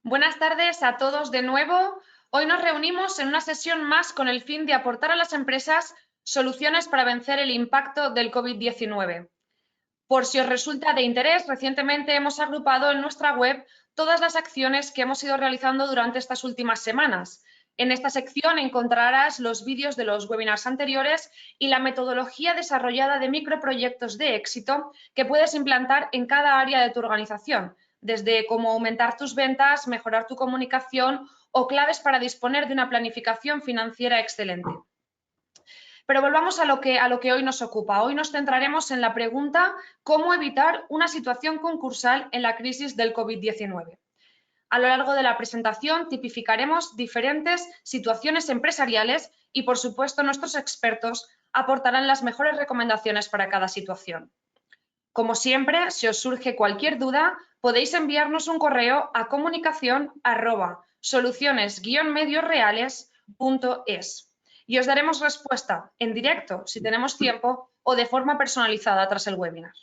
Buenas tardes a todos de nuevo. Hoy nos reunimos en una sesión más con el fin de aportar a las empresas soluciones para vencer el impacto del COVID-19. Por si os resulta de interés, recientemente hemos agrupado en nuestra web todas las acciones que hemos ido realizando durante estas últimas semanas. En esta sección encontrarás los vídeos de los webinars anteriores y la metodología desarrollada de microproyectos de éxito que puedes implantar en cada área de tu organización, desde cómo aumentar tus ventas, mejorar tu comunicación o claves para disponer de una planificación financiera excelente. Pero volvamos a lo que hoy nos ocupa. Hoy nos centraremos en la pregunta ¿cómo evitar una situación concursal en la crisis del COVID-19? A lo largo de la presentación tipificaremos diferentes situaciones empresariales y, por supuesto, nuestros expertos aportarán las mejores recomendaciones para cada situación. Como siempre, si os surge cualquier duda, podéis enviarnos un correo a comunicación@soluciones-mediosreales.es y os daremos respuesta en directo, si tenemos tiempo, o de forma personalizada tras el webinar.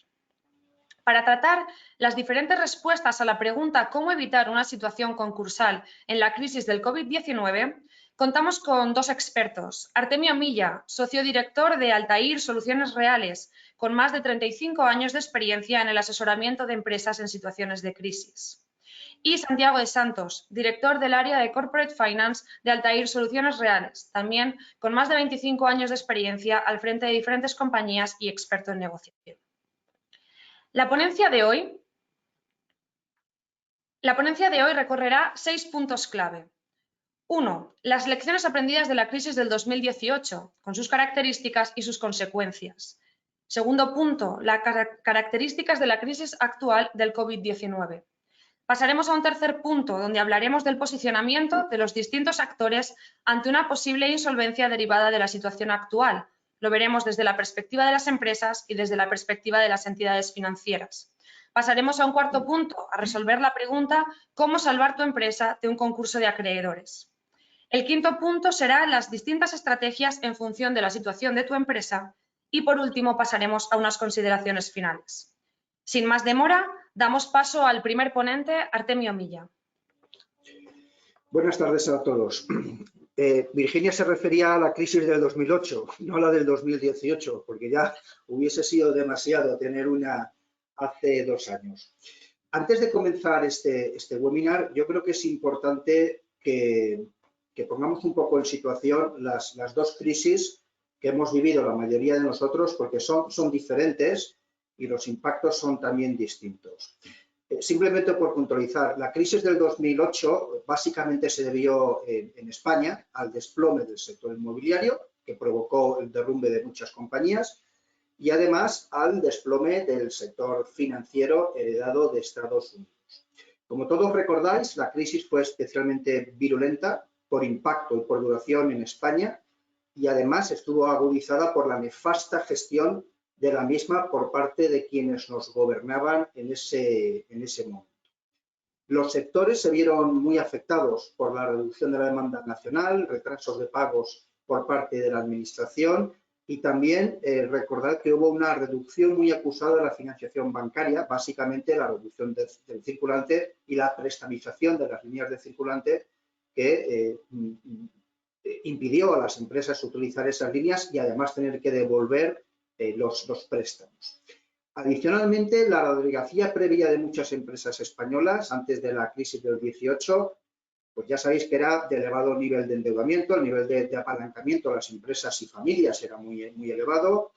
Para tratar las diferentes respuestas a la pregunta ¿cómo evitar una situación concursal en la crisis del COVID-19? Contamos con dos expertos. Artemio Milla, socio director de Altair Soluciones Reales, con más de 35 años de experiencia en el asesoramiento de empresas en situaciones de crisis. Y Santiago de Santos, director del área de Corporate Finance de Altair Soluciones Reales, también con más de 25 años de experiencia al frente de diferentes compañías y experto en negociación. La ponencia de hoy recorrerá 6 puntos clave. 1. Las lecciones aprendidas de la crisis del 2018, con sus características y sus consecuencias. Segundo punto, las características de la crisis actual del COVID-19. Pasaremos a un tercer punto, donde hablaremos del posicionamiento de los distintos actores ante una posible insolvencia derivada de la situación actual. Lo veremos desde la perspectiva de las empresas y desde la perspectiva de las entidades financieras. Pasaremos a un cuarto punto, a resolver la pregunta ¿cómo salvar tu empresa de un concurso de acreedores? El quinto punto será las distintas estrategias en función de la situación de tu empresa y, por último, pasaremos a unas consideraciones finales. Sin más demora, damos paso al primer ponente, Artemio Milla. Buenas tardes a todos. Virginia se refería a la crisis del 2008, no a la del 2018, porque ya hubiese sido demasiado tener una hace 2 años. Antes de comenzar este webinar, yo creo que es importante que pongamos un poco en situación las dos crisis que hemos vivido la mayoría de nosotros, porque son diferentes y los impactos son también distintos. Simplemente por puntualizar, la crisis del 2008 básicamente se debió en España al desplome del sector inmobiliario, que provocó el derrumbe de muchas compañías, y además al desplome del sector financiero heredado de Estados Unidos. Como todos recordáis, la crisis fue especialmente virulenta por impacto y por duración en España, y además estuvo agudizada por la nefasta gestión de la misma por parte de quienes nos gobernaban en ese momento. Los sectores se vieron muy afectados por la reducción de la demanda nacional, retrasos de pagos por parte de la administración y también recordar que hubo una reducción muy acusada de la financiación bancaria, básicamente la reducción del circulante y la prestamización de las líneas de circulante que impidió a las empresas utilizar esas líneas y además tener que devolver los préstamos. Adicionalmente, la radiografía previa de muchas empresas españolas antes de la crisis del 18, pues ya sabéis que era de elevado nivel de endeudamiento, el nivel de apalancamiento de las empresas y familias era muy elevado,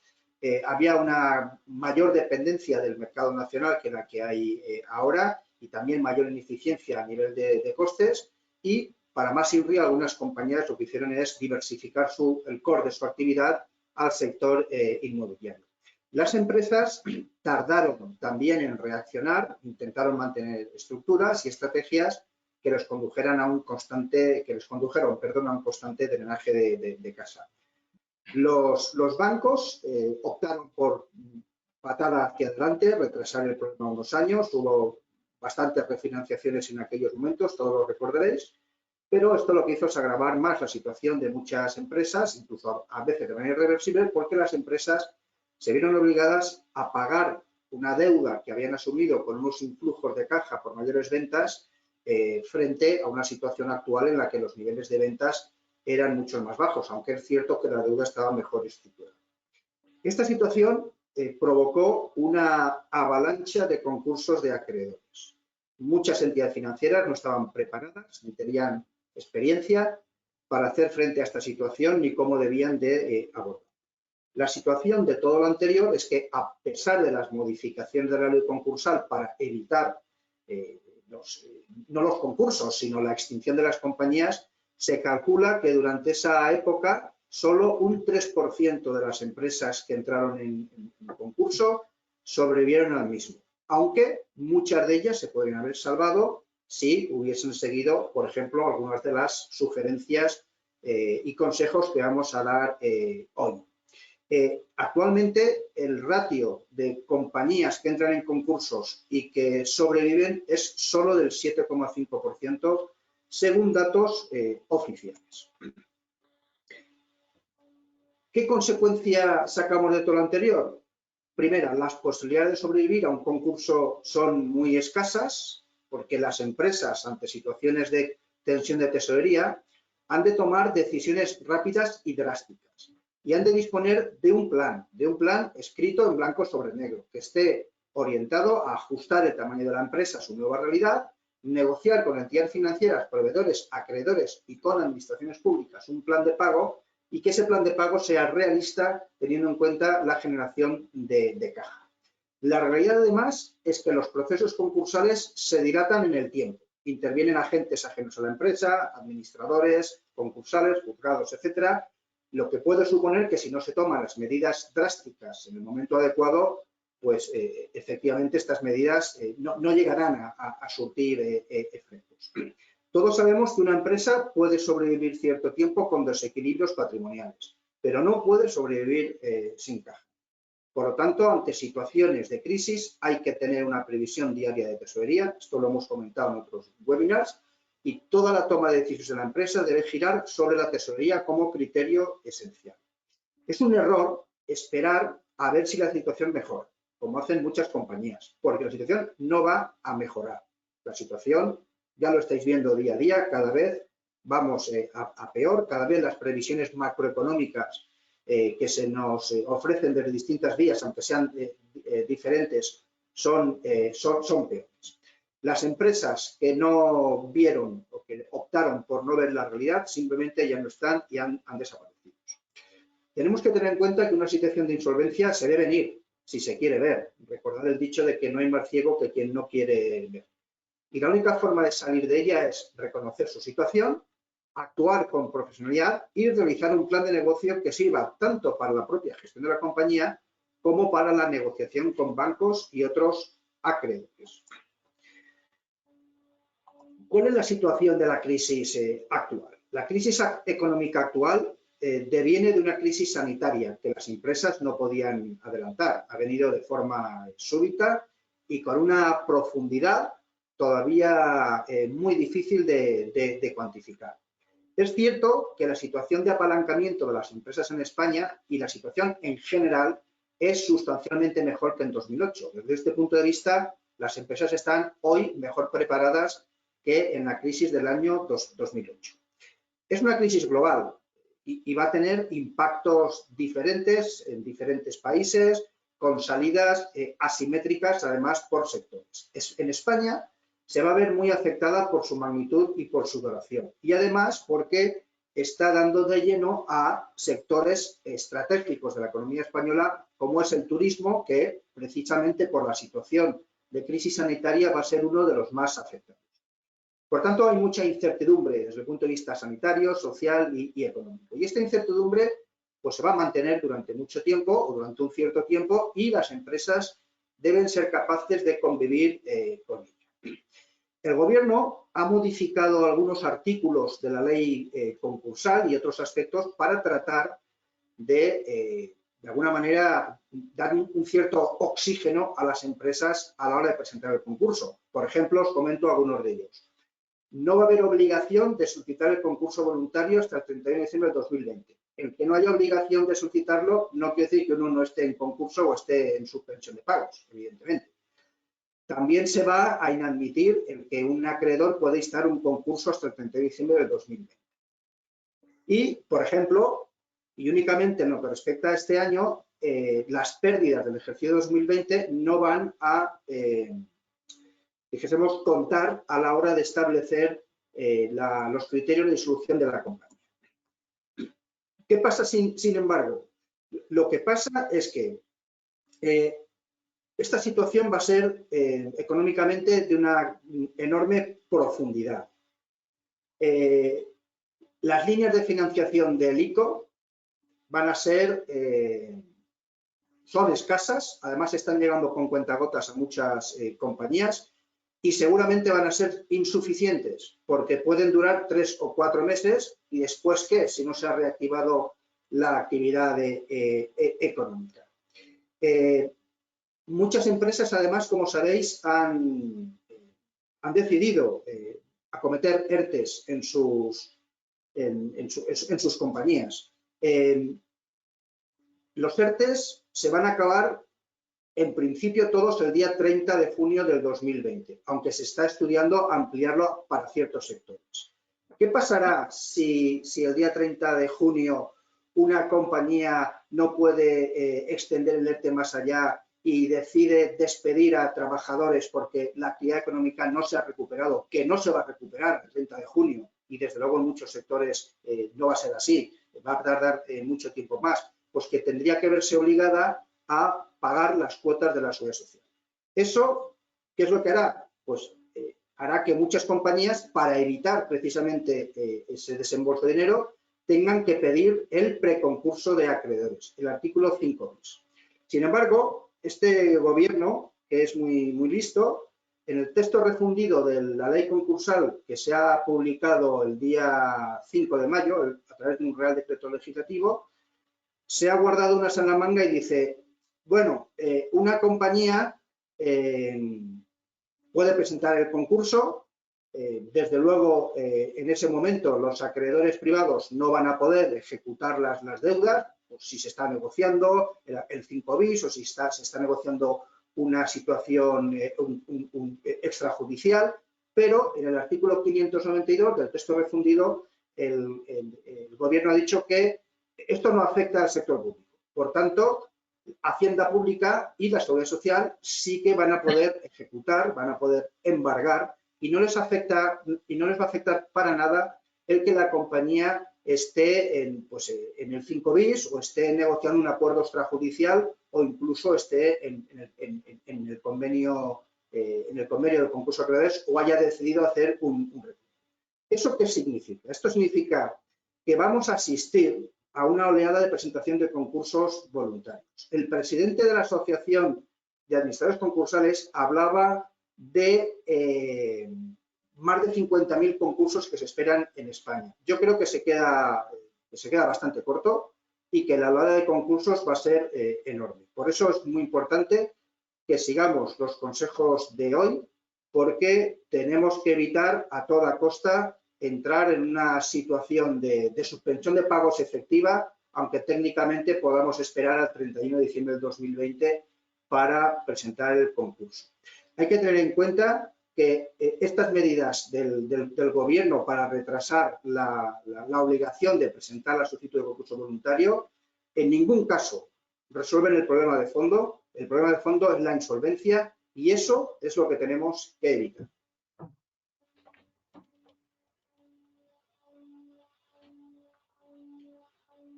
había una mayor dependencia del mercado nacional que la que hay ahora y también mayor ineficiencia a nivel de costes y, para más INRI, algunas compañías lo que hicieron es diversificar el core de su actividad al sector inmobiliario. Las empresas tardaron también en reaccionar, intentaron mantener estructuras y estrategias que les condujeron a un constante drenaje de caja. Los bancos optaron por patada hacia adelante, retrasar el problema unos años, hubo bastantes refinanciaciones en aquellos momentos, todos lo recordaréis, pero esto lo que hizo es agravar más la situación de muchas empresas, incluso a veces de manera irreversible, porque las empresas se vieron obligadas a pagar una deuda que habían asumido con unos influjos de caja por mayores ventas frente a una situación actual en la que los niveles de ventas eran mucho más bajos, aunque es cierto que la deuda estaba mejor estructurada. Esta situación provocó una avalancha de concursos de acreedores. Muchas entidades financieras no estaban preparadas ni tenían experiencia para hacer frente a esta situación ni cómo debían de abordar. La situación de todo lo anterior es que, a pesar de las modificaciones de la ley concursal para evitar no los concursos, sino la extinción de las compañías, se calcula que durante esa época solo un 3% de las empresas que entraron en concurso sobrevivieron al mismo, aunque muchas de ellas se podrían haber salvado si hubiesen seguido, por ejemplo, algunas de las sugerencias y consejos que vamos a dar hoy. Actualmente el ratio de compañías que entran en concursos y que sobreviven es solo del 7,5% según datos oficiales. ¿Qué consecuencia sacamos de todo lo anterior? Primera, las posibilidades de sobrevivir a un concurso son muy escasas porque las empresas, ante situaciones de tensión de tesorería, han de tomar decisiones rápidas y drásticas y han de disponer de un plan escrito en blanco sobre negro que esté orientado a ajustar el tamaño de la empresa a su nueva realidad, negociar con entidades financieras, proveedores, acreedores y con administraciones públicas un plan de pago y que ese plan de pago sea realista teniendo en cuenta la generación de caja. La realidad, además, es que los procesos concursales se dilatan en el tiempo. Intervienen agentes ajenos a la empresa, administradores, concursales, juzgados, etcétera, lo que puede suponer que si no se toman las medidas drásticas en el momento adecuado, pues efectivamente estas medidas no llegarán a surtir efectos. Todos sabemos que una empresa puede sobrevivir cierto tiempo con desequilibrios patrimoniales, pero no puede sobrevivir sin caja. Por lo tanto, ante situaciones de crisis hay que tener una previsión diaria de tesorería, esto lo hemos comentado en otros webinars, y toda la toma de decisiones de la empresa debe girar sobre la tesorería como criterio esencial. Es un error esperar a ver si la situación mejora, como hacen muchas compañías, porque la situación no va a mejorar. La situación, ya lo estáis viendo día a día, cada vez vamos a peor, cada vez las previsiones macroeconómicas que se nos ofrecen desde distintas vías, aunque sean diferentes, son peores. Las empresas que no vieron o que optaron por no ver la realidad simplemente ya no están y han desaparecido. Tenemos que tener en cuenta que una situación de insolvencia se ve venir, si se quiere ver. Recordad el dicho de que no hay más ciego que quien no quiere ver. Y la única forma de salir de ella es reconocer su situación, actuar con profesionalidad y realizar un plan de negocio que sirva tanto para la propia gestión de la compañía como para la negociación con bancos y otros acreedores. ¿Cuál es la situación de la crisis actual? La crisis económica actual deviene de una crisis sanitaria que las empresas no podían adelantar. Ha venido de forma súbita y con una profundidad todavía muy difícil de cuantificar. Es cierto que la situación de apalancamiento de las empresas en España y la situación en general es sustancialmente mejor que en 2008. Desde este punto de vista, las empresas están hoy mejor preparadas que en la crisis del año 2008. Es una crisis global y va a tener impactos diferentes en diferentes países, con salidas asimétricas, además, por sectores. En España se va a ver muy afectada por su magnitud y por su duración. Y además porque está dando de lleno a sectores estratégicos de la economía española, como es el turismo, que precisamente por la situación de crisis sanitaria va a ser uno de los más afectados. Por tanto, hay mucha incertidumbre desde el punto de vista sanitario, social y económico. Y esta incertidumbre pues, se va a mantener durante mucho tiempo o durante un cierto tiempo y las empresas deben ser capaces de convivir con ella. El Gobierno ha modificado algunos artículos de la ley concursal y otros aspectos para tratar de alguna manera, dar un cierto oxígeno a las empresas a la hora de presentar el concurso. Por ejemplo, os comento algunos de ellos. No va a haber obligación de solicitar el concurso voluntario hasta el 31 de diciembre de 2020. El que no haya obligación de solicitarlo no quiere decir que uno no esté en concurso o esté en suspensión de pagos, evidentemente. También se va a inadmitir el que un acreedor puede instar un concurso hasta el 30 de diciembre del 2020. Y, por ejemplo, y únicamente en lo que respecta a este año, las pérdidas del ejercicio 2020 no van a, dijésemos, contar a la hora de establecer los criterios de disolución de la compañía. ¿Qué pasa sin embargo? Lo que pasa es que esta situación va a ser económicamente de una enorme profundidad. Las líneas de financiación del ICO van a ser, son escasas, además están llegando con cuentagotas a muchas compañías y seguramente van a ser insuficientes porque pueden durar 3 o 4 meses y después, ¿qué? Si no se ha reactivado la actividad económica. Muchas empresas, además, como sabéis, han decidido acometer ERTEs en sus compañías. Los ERTEs se van a acabar, en principio, todos el día 30 de junio del 2020, aunque se está estudiando ampliarlo para ciertos sectores. ¿Qué pasará si el día 30 de junio una compañía no puede extender el ERTE más allá y decide despedir a trabajadores porque la actividad económica no se ha recuperado, que no se va a recuperar el 30 de junio y desde luego en muchos sectores no va a ser así, va a tardar mucho tiempo más, pues que tendría que verse obligada a pagar las cuotas de la seguridad social. ¿Eso qué es lo que hará? Pues hará que muchas compañías, para evitar precisamente ese desembolso de dinero, tengan que pedir el preconcurso de acreedores, el artículo 5 bis. Sin embargo, este gobierno, que es muy listo, en el texto refundido de la ley concursal que se ha publicado el día 5 de mayo, a través de un Real Decreto Legislativo, se ha guardado una en la manga y dice, bueno, una compañía puede presentar el concurso, desde luego en ese momento los acreedores privados no van a poder ejecutar las deudas, pues si se está negociando el 5 bis o si se está negociando una situación extrajudicial, pero en el artículo 592 del texto refundido el gobierno ha dicho que esto no afecta al sector público. Por tanto, Hacienda Pública y la Seguridad Social sí que van a poder ejecutar, van a poder embargar y no les va a afectar para nada el que la compañía esté en el 5 bis o esté negociando un acuerdo extrajudicial o incluso esté en el convenio del concurso de acreedores o haya decidido hacer un recurso. ¿Eso qué significa? Esto significa que vamos a asistir a una oleada de presentación de concursos voluntarios. El presidente de la Asociación de Administradores Concursales hablaba de más de 50.000 concursos que se esperan en España. Yo creo que se queda bastante corto y que la oleada de concursos va a ser enorme. Por eso es muy importante que sigamos los consejos de hoy, porque tenemos que evitar a toda costa entrar en una situación de suspensión de pagos efectiva, aunque técnicamente podamos esperar al 31 de diciembre del 2020 para presentar el concurso. Hay que tener en cuenta que estas medidas del gobierno para retrasar la obligación de presentar la solicitud de concurso voluntario en ningún caso resuelven el problema de fondo. El problema de fondo es la insolvencia y eso es lo que tenemos que evitar.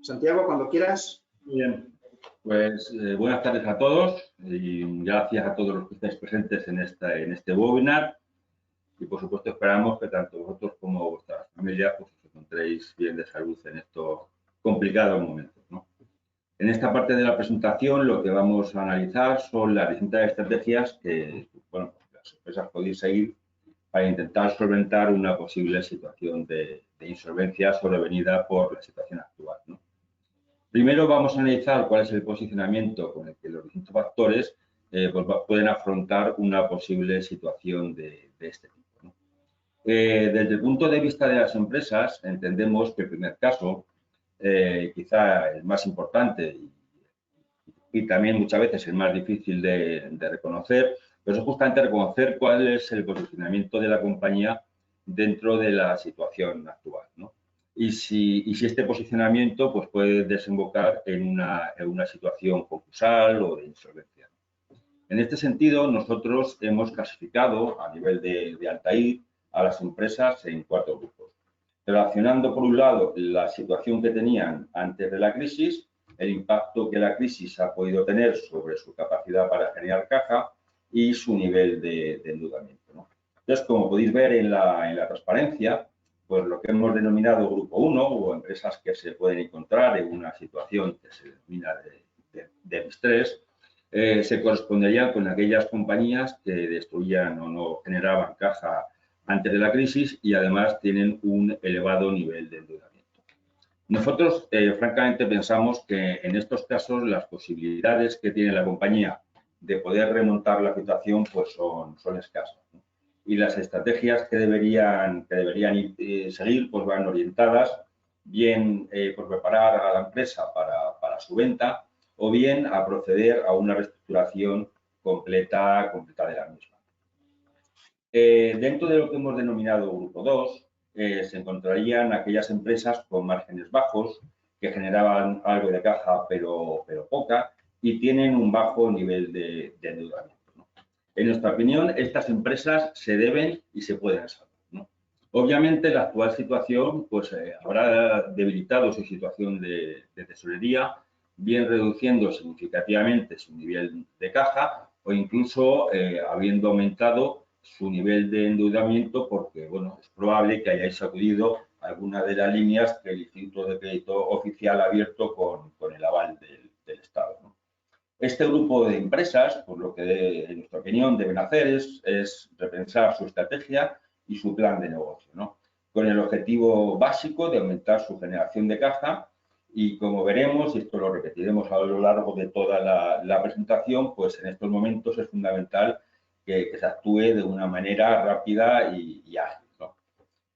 Santiago, cuando quieras. Bien, pues buenas tardes a todos y gracias a todos los que estáis presentes en este webinar y por supuesto esperamos que tanto vosotros como vuestras familias pues, os encontréis bien de salud en estos complicados momentos, ¿no? En esta parte de la presentación lo que vamos a analizar son las distintas estrategias que bueno, las empresas podéis seguir para intentar solventar una posible situación de insolvencia sobrevenida por la situación actual, ¿no? Primero vamos a analizar cuál es el posicionamiento con el que los distintos factores pues pueden afrontar una posible situación de este tipo, ¿no? Desde el punto de vista de las empresas, entendemos que el primer caso, quizá el más importante y también muchas veces el más difícil de reconocer, Pero es justamente reconocer cuál es el posicionamiento de la compañía dentro de la situación actual, ¿no? Y si este posicionamiento pues, puede desembocar en una situación concursal o de insolvencia. En este sentido, nosotros hemos clasificado a nivel de Altair a las empresas en 4 grupos, relacionando por un lado la situación que tenían antes de la crisis, el impacto que la crisis ha podido tener sobre su capacidad para generar caja y su nivel de endeudamiento, ¿no? Entonces, como podéis ver en la transparencia, pues lo que hemos denominado grupo 1 o empresas que se pueden encontrar en una situación que se denomina de distrés, se corresponderían con aquellas compañías que destruían o no generaban caja antes de la crisis y además tienen un elevado nivel de endeudamiento. Nosotros, francamente, pensamos que en estos casos las posibilidades que tiene la compañía de poder remontar la situación pues son escasas, ¿no? Y las estrategias que deberían seguir pues van orientadas bien por preparar a la empresa para su venta o bien a proceder a una reestructuración completa de la misma. Dentro de lo que hemos denominado Grupo 2, se encontrarían aquellas empresas con márgenes bajos que generaban algo de caja pero poca y tienen un bajo nivel de endeudamiento, ¿no? En nuestra opinión, estas empresas se deben y se pueden salvar, ¿no? Obviamente, la actual situación pues, habrá debilitado su situación de tesorería, bien reduciendo significativamente su nivel de caja o incluso habiendo aumentado su nivel de endeudamiento porque, bueno, es probable que hayáis acudido a alguna de las líneas que el Instituto de Crédito Oficial ha abierto con el aval del Estado, ¿no? Este grupo de empresas, por lo que en nuestra opinión deben hacer es repensar su estrategia y su plan de negocio, ¿no? Con el objetivo básico de aumentar su generación de caja y como veremos, y esto lo repetiremos a lo largo de toda la presentación, pues en estos momentos es fundamental que se actúe de una manera rápida y ágil, ¿no?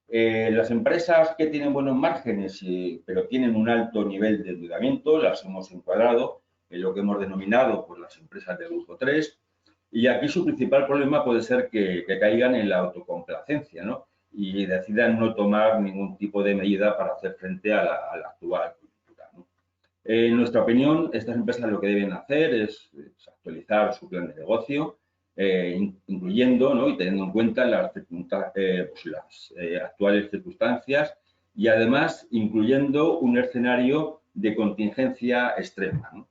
Las empresas que tienen buenos márgenes, pero tienen un alto nivel de endeudamiento, las hemos encuadrado en lo que hemos denominado pues, las empresas del grupo 3. Y aquí su principal problema puede ser que caigan en la autocomplacencia, ¿no? Y decidan no tomar ningún tipo de medida para hacer frente a la actual coyuntura, ¿no? En nuestra opinión, estas empresas lo que deben hacer es actualizar su plan de negocio, incluyendo, ¿no? Y teniendo en cuenta las actuales circunstancias y además incluyendo un escenario de contingencia extrema, ¿no?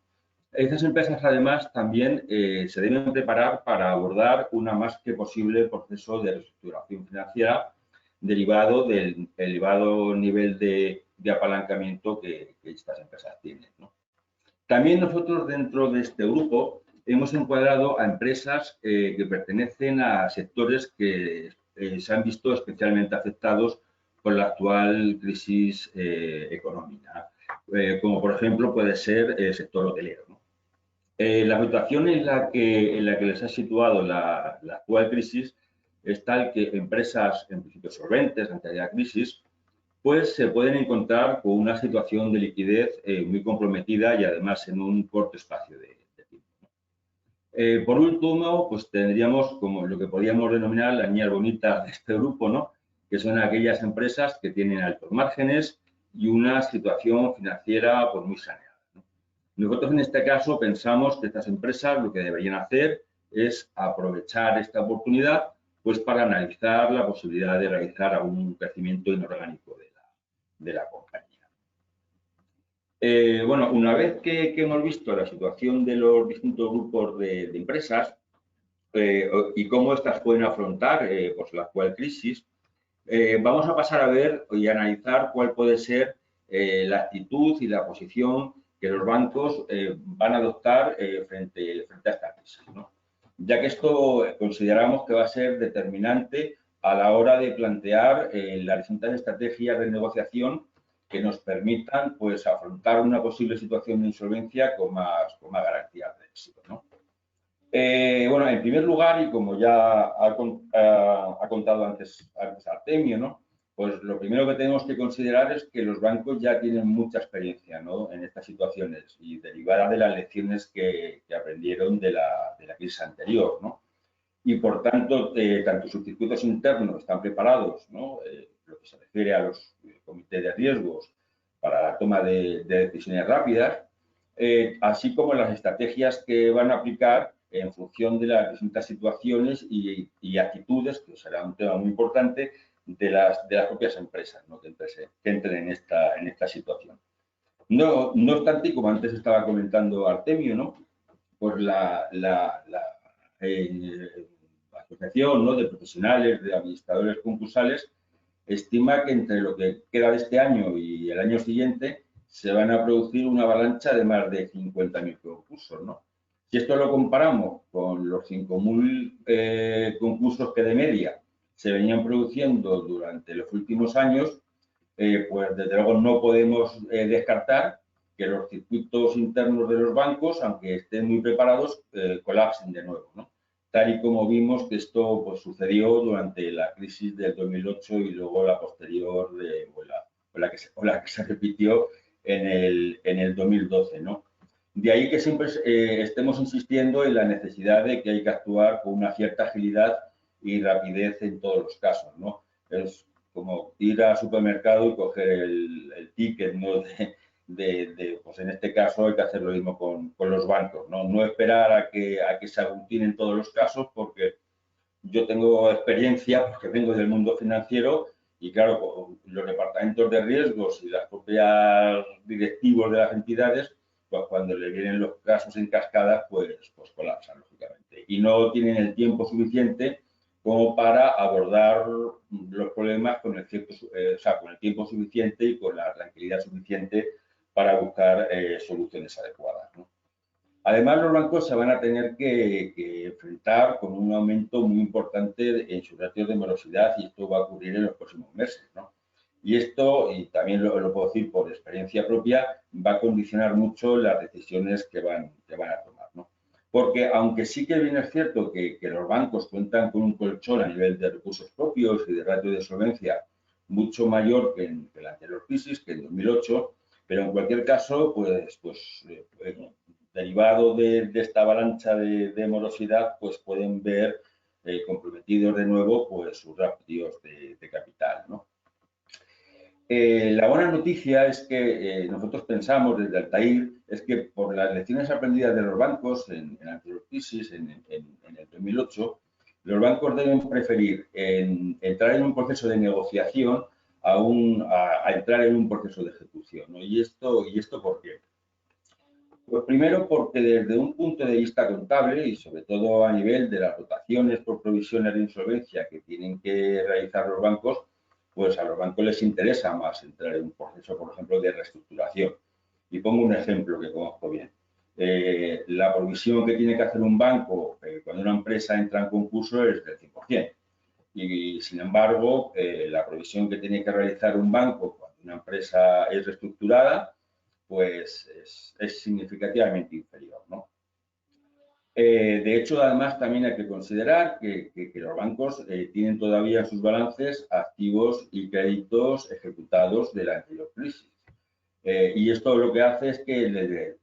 Estas empresas además también se deben preparar para abordar una más que posible proceso de reestructuración financiera derivado del elevado nivel de apalancamiento que estas empresas tienen, ¿no? También nosotros dentro de este grupo hemos encuadrado a empresas que pertenecen a sectores que se han visto especialmente afectados por la actual crisis económica, como por ejemplo puede ser el sector hotelero, ¿no? La situación en la que les ha situado la actual crisis es tal que empresas en principio solventes ante la crisis pues se pueden encontrar con una situación de liquidez muy comprometida y además en un corto espacio de tiempo. Por último, pues tendríamos como lo que podríamos denominar las niñas bonitas de este grupo, ¿no? Que son aquellas empresas que tienen altos márgenes y una situación financiera pues, muy saneada, ¿no? Nosotros en este caso pensamos que estas empresas lo que deberían hacer es aprovechar esta oportunidad pues para analizar la posibilidad de realizar algún crecimiento inorgánico de la compañía. Bueno, una vez que hemos visto la situación de los distintos grupos de empresas y cómo estas pueden afrontar pues la actual crisis, vamos a pasar a ver y analizar cuál puede ser la actitud y la posición que los bancos van a adoptar frente a esta crisis, ¿no? Ya que esto consideramos que va a ser determinante a la hora de plantear las distintas estrategias de negociación que nos permitan pues, afrontar una posible situación de insolvencia con más garantías de éxito, ¿no? Bueno, en primer lugar, y como ya ha contado antes Artemio, ¿no? Pues lo primero que tenemos que considerar es que los bancos ya tienen mucha experiencia, ¿no? En estas situaciones y derivada de las lecciones que aprendieron de la crisis anterior, ¿no? y por tanto, tanto sus circuitos internos están preparados, ¿no? Lo que se refiere a los comités de riesgos para la toma de decisiones rápidas, así como las estrategias que van a aplicar en función de las distintas situaciones y actitudes, que será un tema muy importante, de las propias empresas, ¿no? que entren en esta situación. No obstante, como antes estaba comentando Artemio, ¿no? Pues la Asociación, ¿no? de Profesionales de Administradores Concursales estima que entre lo que queda de este año y el año siguiente se van a producir una avalancha de más de 50.000 concursos, ¿no? Si esto lo comparamos con los 5.000 concursos que de media se venían produciendo durante los últimos años, pues desde luego no podemos descartar que los circuitos internos de los bancos, aunque estén muy preparados, colapsen de nuevo, ¿no? Tal y como vimos que esto pues, sucedió durante la crisis del 2008 y luego la posterior, o la que se repitió en el 2012, ¿no? De ahí que siempre estemos insistiendo en la necesidad de que hay que actuar con una cierta agilidad y rapidez en todos los casos, ¿no? Es como ir al supermercado y coger el ticket, ¿no? Pues en este caso hay que hacer lo mismo con los bancos, ¿no? No esperar a que se aglutinen todos los casos, porque yo tengo experiencia, porque vengo del mundo financiero y claro, los departamentos de riesgos y las propias directivos de las entidades, pues cuando le vienen los casos en cascada, pues colapsan, lógicamente. Y no tienen el tiempo suficiente como para abordar los problemas con el tiempo suficiente y con la tranquilidad suficiente para buscar soluciones adecuadas, ¿no? Además, los bancos se van a tener que enfrentar con un aumento muy importante en sus ratios de morosidad y esto va a ocurrir en los próximos meses, ¿no? Y esto, y también lo puedo decir por experiencia propia, va a condicionar mucho las decisiones que van a tomar, ¿no? Porque aunque sí que bien es cierto que los bancos cuentan con un colchón a nivel de recursos propios y de ratio de solvencia mucho mayor que en la anterior crisis, que en 2008, pero en cualquier caso, derivado de esta avalancha de morosidad, pues pueden ver comprometidos de nuevo pues, sus ratios de capital, ¿no? La buena noticia es que nosotros pensamos desde Altair es que por las lecciones aprendidas de los bancos en la anterior crisis, en el 2008, los bancos deben preferir entrar en un proceso de negociación a entrar en un proceso de ejecución, ¿no? ¿Y esto por qué? Pues primero porque desde un punto de vista contable y sobre todo a nivel de las dotaciones por provisiones de insolvencia que tienen que realizar los bancos, pues a los bancos les interesa más entrar en un proceso, por ejemplo, de reestructuración. Y pongo un ejemplo que conozco bien. La provisión que tiene que hacer un banco cuando una empresa entra en concurso es del 100%. Y sin embargo, la provisión que tiene que realizar un banco cuando una empresa es reestructurada pues es significativamente inferior, ¿no? De hecho, además, también hay que considerar que los bancos tienen todavía en sus balances activos y créditos ejecutados de la anterior crisis. Y esto lo que hace es que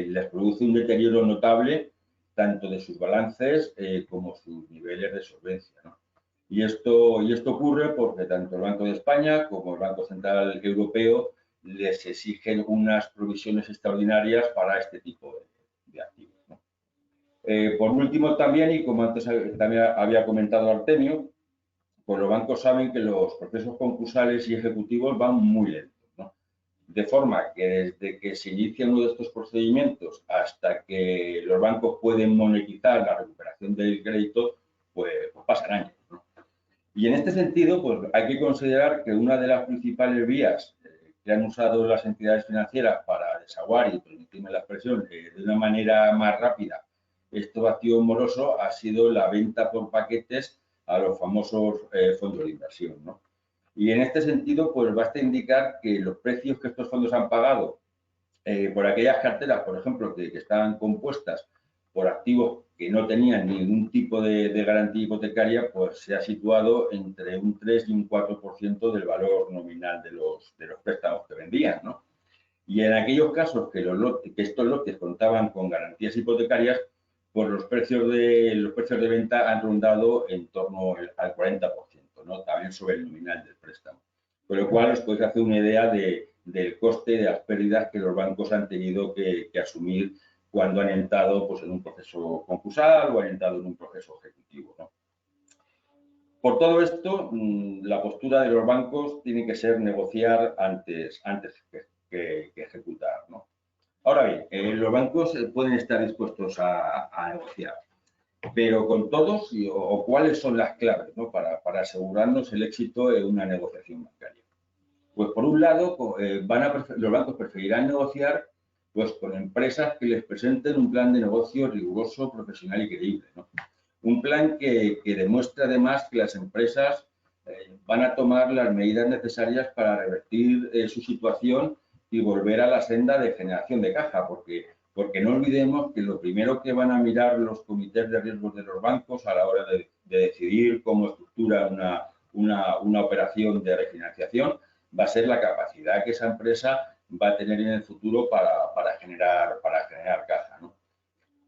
les produce un deterioro notable tanto de sus balances como sus niveles de solvencia, ¿no? Y esto ocurre porque tanto el Banco de España como el Banco Central Europeo les exigen unas provisiones extraordinarias para este tipo de activos, ¿no? Por último, también, y como antes también había comentado Artemio, pues los bancos saben que los procesos concursales y ejecutivos van muy lentos, ¿no? De forma que desde que se inicia uno de estos procedimientos hasta que los bancos pueden monetizar la recuperación del crédito, pues pasan años, ¿no? Y en este sentido, pues hay que considerar que una de las principales vías que han usado las entidades financieras para desaguar, y permitirme la expresión, de una manera más rápida este vacío moroso ha sido la venta por paquetes a los famosos fondos de inversión, ¿no? Y en este sentido, pues basta indicar que los precios que estos fondos han pagado por aquellas carteras, por ejemplo, que estaban compuestas por activos que no tenían ningún tipo de garantía hipotecaria, pues se ha situado entre un 3 y un 4% del valor nominal de los préstamos que vendían, ¿no? Y en aquellos casos que estos lotes contaban con garantías hipotecarias, pues los precios de venta han rondado en torno al 40%, ¿no? También sobre el nominal del préstamo. Con lo cual os podéis hacer una idea del coste, de las pérdidas que los bancos han tenido que asumir cuando han entrado pues, en un proceso concursal o han entrado en un proceso ejecutivo, ¿no? Por todo esto, la postura de los bancos tiene que ser negociar antes que ejecutar, ¿no? Ahora bien, los bancos pueden estar dispuestos a negociar, pero con todos o cuáles son las claves, ¿no? para asegurarnos el éxito en una negociación bancaria. Pues por un lado, los bancos preferirán negociar pues, con empresas que les presenten un plan de negocio riguroso, profesional y creíble, ¿no? Un plan que demuestre además que las empresas van a tomar las medidas necesarias para revertir su situación y volver a la senda de generación de caja, porque no olvidemos que lo primero que van a mirar los comités de riesgos de los bancos a la hora de decidir cómo estructura una operación de refinanciación va a ser la capacidad que esa empresa va a tener en el futuro para generar caja, ¿no?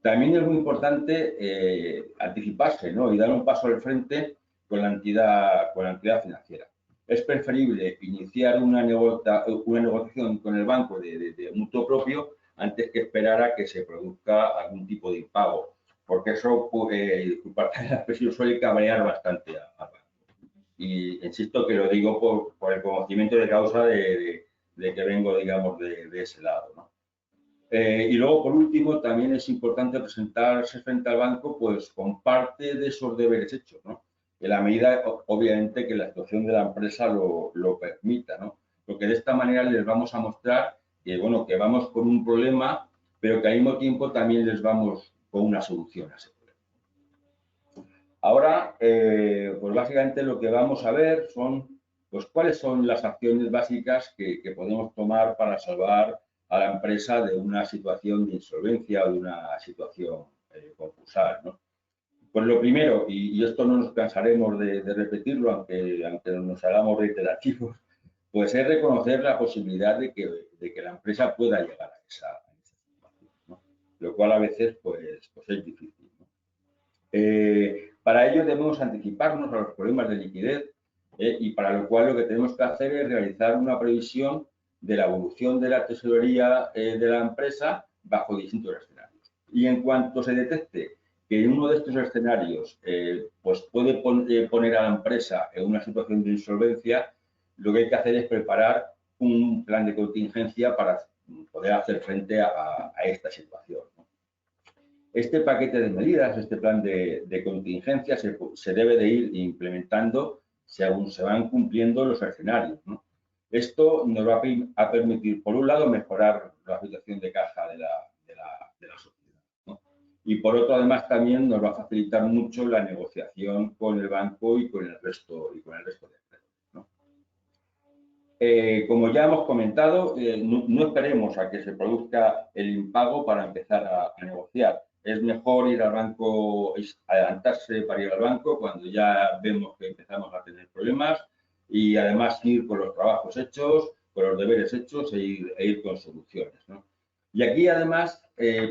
También es muy importante anticiparse, ¿no? Y dar un paso al frente con la entidad financiera. Es preferible iniciar una negociación con el banco de mutuo propio antes que esperar a que se produzca algún tipo de impago, porque eso, disculpad la expresión, suele cabrear bastante al banco. Y insisto que lo digo por el conocimiento de causa de que vengo, digamos, de ese lado, ¿no? Y luego, por último, también es importante presentarse frente al banco pues, con parte de esos deberes hechos, ¿no? En la medida, obviamente, que la situación de la empresa lo permita, ¿no? Porque de esta manera les vamos a mostrar que, bueno, que vamos con un problema, pero que al mismo tiempo también les vamos con una solución a ese problema. Ahora, pues básicamente lo que vamos a ver son, pues, cuáles son las acciones básicas que podemos tomar para salvar a la empresa de una situación de insolvencia o de una situación concursal, ¿no? Pues lo primero, y esto no nos cansaremos de repetirlo, aunque nos hagamos reiterativos, pues es reconocer la posibilidad de que la empresa pueda llegar a esa situación, ¿no? Lo cual a veces pues es difícil, ¿no? Para ello debemos anticiparnos a los problemas de liquidez y para lo cual lo que tenemos que hacer es realizar una previsión de la evolución de la tesorería de la empresa bajo distintos escenarios. Y en cuanto se detecte que en uno de estos escenarios pues puede poner a la empresa en una situación de insolvencia, lo que hay que hacer es preparar un plan de contingencia para poder hacer frente a esta situación, ¿no? Este paquete de medidas, este plan de contingencia se debe de ir implementando según se van cumpliendo los escenarios, ¿no? Esto nos va a permitir, por un lado, mejorar la situación de caja de la sociedad, ¿no? Y por otro, además, también nos va a facilitar mucho la negociación con el banco y con el resto de acreedores, ¿no? Como ya hemos comentado, no esperemos a que se produzca el impago para empezar a negociar. Es mejor ir al banco, adelantarse para ir al banco cuando ya vemos que empezamos a tener problemas y además ir con los trabajos hechos, con los deberes hechos e ir con soluciones, ¿no? Y aquí además,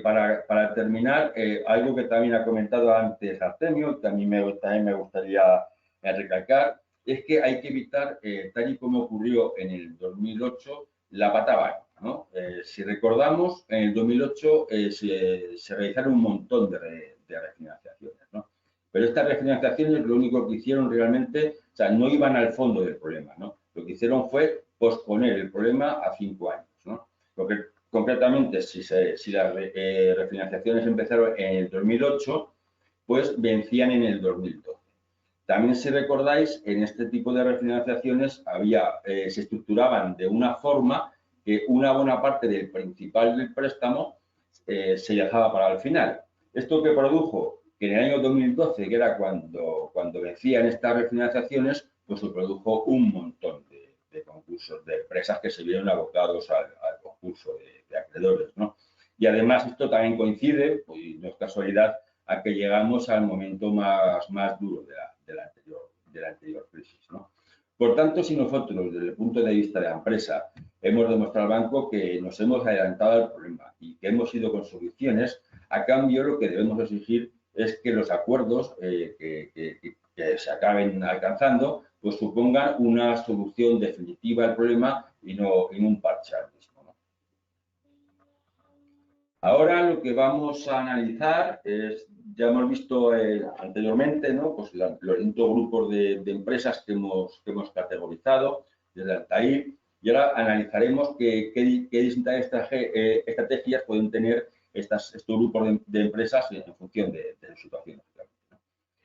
para terminar, algo que también ha comentado antes Artemio, que también me gustaría recalcar, es que hay que evitar, tal y como ocurrió en el 2008, la pata vaca, ¿no? Si recordamos, en el 2008 se realizaron un montón de refinanciaciones, ¿no? Pero estas refinanciaciones lo único que hicieron realmente, o sea, no iban al fondo del problema, ¿no? Lo que hicieron fue posponer el problema a 5 años, ¿no? Porque concretamente, si las refinanciaciones empezaron en el 2008, pues vencían en el 2012. También, si recordáis, en este tipo de refinanciaciones se estructuraban de una forma que una buena parte del principal del préstamo se dejaba para el final. ¿Esto que produjo? Que en el año 2012, que era cuando vencían estas refinanciaciones, pues se produjo un montón de concursos, de empresas que se vieron abocados al concurso de acreedores, ¿no? Y además esto también coincide, pues no es casualidad, a que llegamos al momento más duro de la anterior crisis, ¿no? Por tanto, si nosotros, desde el punto de vista de la empresa, hemos demostrado al banco que nos hemos adelantado al problema y que hemos ido con soluciones, A cambio, lo que debemos exigir es que los acuerdos que se acaben alcanzando pues supongan una solución definitiva al problema y no un parche al mismo, ¿no? Ahora lo que vamos a analizar es, ya hemos visto anteriormente, ¿no? Pues los distintos grupos de empresas que hemos categorizado desde Altair, y ahora analizaremos qué distintas estrategias pueden tener estos grupos de empresas en función de su situación.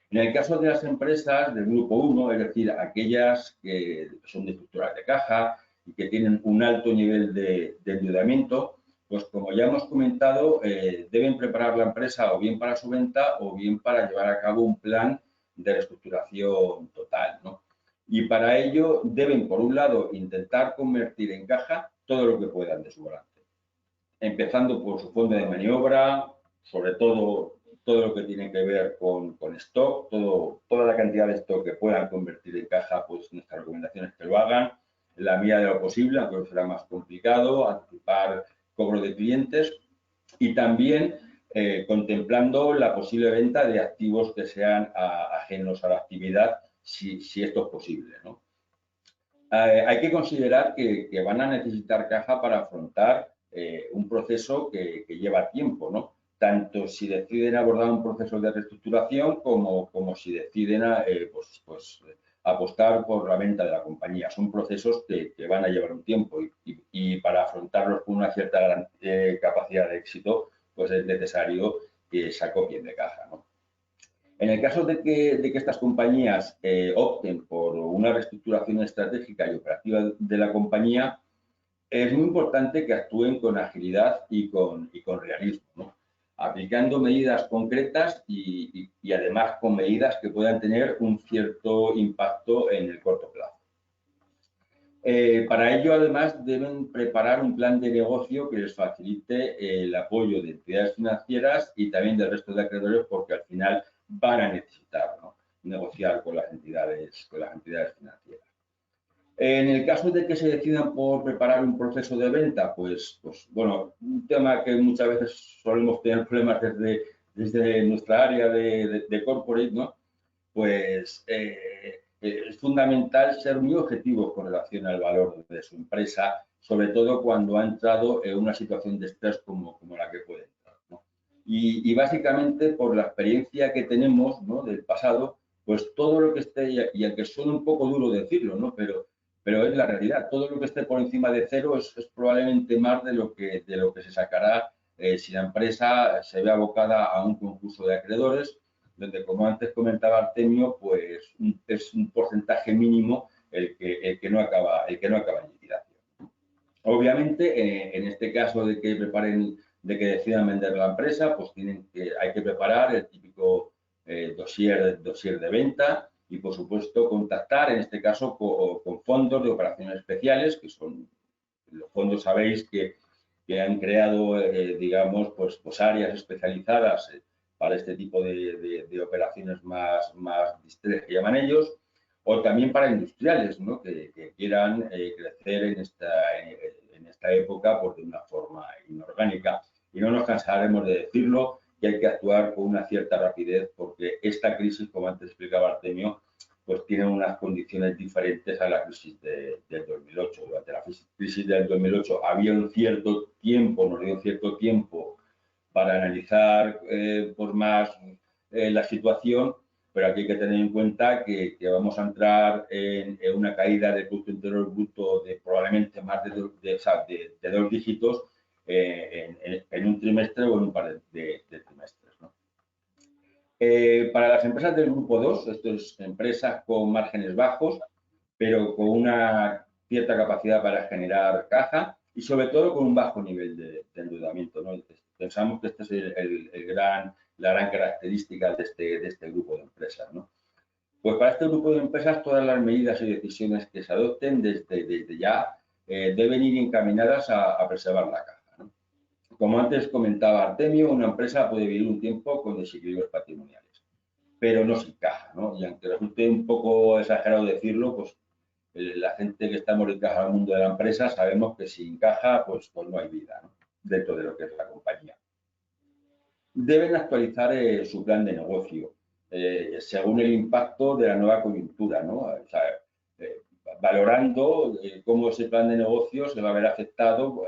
En el caso de las empresas del grupo 1, es decir, aquellas que son de estructuras de caja y que tienen un alto nivel de endeudamiento, pues como ya hemos comentado, deben preparar la empresa o bien para su venta o bien para llevar a cabo un plan de reestructuración total, ¿no? Y para ello deben, por un lado, intentar convertir en caja todo lo que puedan de su balance, empezando por su fondo de maniobra, sobre todo lo que tiene que ver con stock, toda la cantidad de stock que puedan convertir en caja, pues nuestra recomendación es que lo hagan en la medida de lo posible, aunque será más complicado, anticipar cobro de clientes y también contemplando la posible venta de activos que sean ajenos a la actividad, si esto es posible, ¿no? Hay que considerar que van a necesitar caja para afrontar un proceso que lleva tiempo, ¿no? Tanto si deciden abordar un proceso de reestructuración como si deciden apostar por la venta de la compañía. Son procesos que van a llevar un tiempo y para afrontarlos con una cierta capacidad de éxito, pues es necesario que se acopien de caja, ¿no? En el caso de que estas compañías opten por una reestructuración estratégica y operativa de la compañía, es muy importante que actúen con agilidad y con realismo, ¿no? Aplicando medidas concretas y además con medidas que puedan tener un cierto impacto en el corto plazo. Para ello, además, deben preparar un plan de negocio que les facilite el apoyo de entidades financieras y también del resto de acreedores, porque al final van a necesitar, ¿no?, negociar con las entidades financieras. En el caso de que se decidan por preparar un proceso de venta, pues bueno, un tema que muchas veces solemos tener problemas desde nuestra área de corporate, ¿no? Pues es fundamental ser muy objetivo con relación al valor de su empresa, sobre todo cuando ha entrado en una situación de estrés como la que puede entrar, ¿no? Y básicamente por la experiencia que tenemos, ¿no?, del pasado, pues todo lo que esté, y aunque suene un poco duro decirlo, ¿no?, pero es la realidad, todo lo que esté por encima de cero es probablemente más de lo que se sacará si la empresa se ve abocada a un concurso de acreedores, donde, como antes comentaba Artemio, pues es un porcentaje mínimo el que no acaba en liquidación. Obviamente, en este caso de que decidan vender la empresa, pues hay que preparar el típico dossier de venta y, por supuesto, contactar, en este caso, con fondos de operaciones especiales, que son los fondos, sabéis, que han creado, digamos, pues áreas especializadas para este tipo de operaciones más discretas, que llaman ellos, o también para industriales, ¿no?, que quieran crecer en esta época pues, de una forma inorgánica. Y no nos cansaremos de decirlo, que hay que actuar con una cierta rapidez, porque esta crisis, como antes explicaba Artemio, pues tiene unas condiciones diferentes a la crisis del 2008. Durante la crisis del 2008 había nos dio un cierto tiempo para analizar por más la situación, pero aquí hay que tener en cuenta que vamos a entrar en una caída del Producto Interior Bruto de probablemente más de 2 dígitos en un trimestre o en un par de trimestres, ¿no? Para las empresas del grupo 2, esto es empresas con márgenes bajos, pero con una cierta capacidad para generar caja y sobre todo con un bajo nivel de endeudamiento, ¿no? Pensamos que esta es la gran característica de este grupo de empresas, ¿no? Pues para este grupo de empresas todas las medidas y decisiones que se adopten desde ya deben ir encaminadas a preservar la caja, ¿no? Como antes comentaba Artemio, una empresa puede vivir un tiempo con desequilibrios patrimoniales, pero no sin caja, ¿no? Y aunque resulte un poco exagerado decirlo, pues la gente que estamos dedicados al mundo de la empresa sabemos que sin caja pues no hay vida, ¿no?, dentro de lo que es la compañía. deben actualizar su plan de negocio según el impacto de la nueva coyuntura, ¿no? O sea, valorando cómo ese plan de negocio se va a ver afectado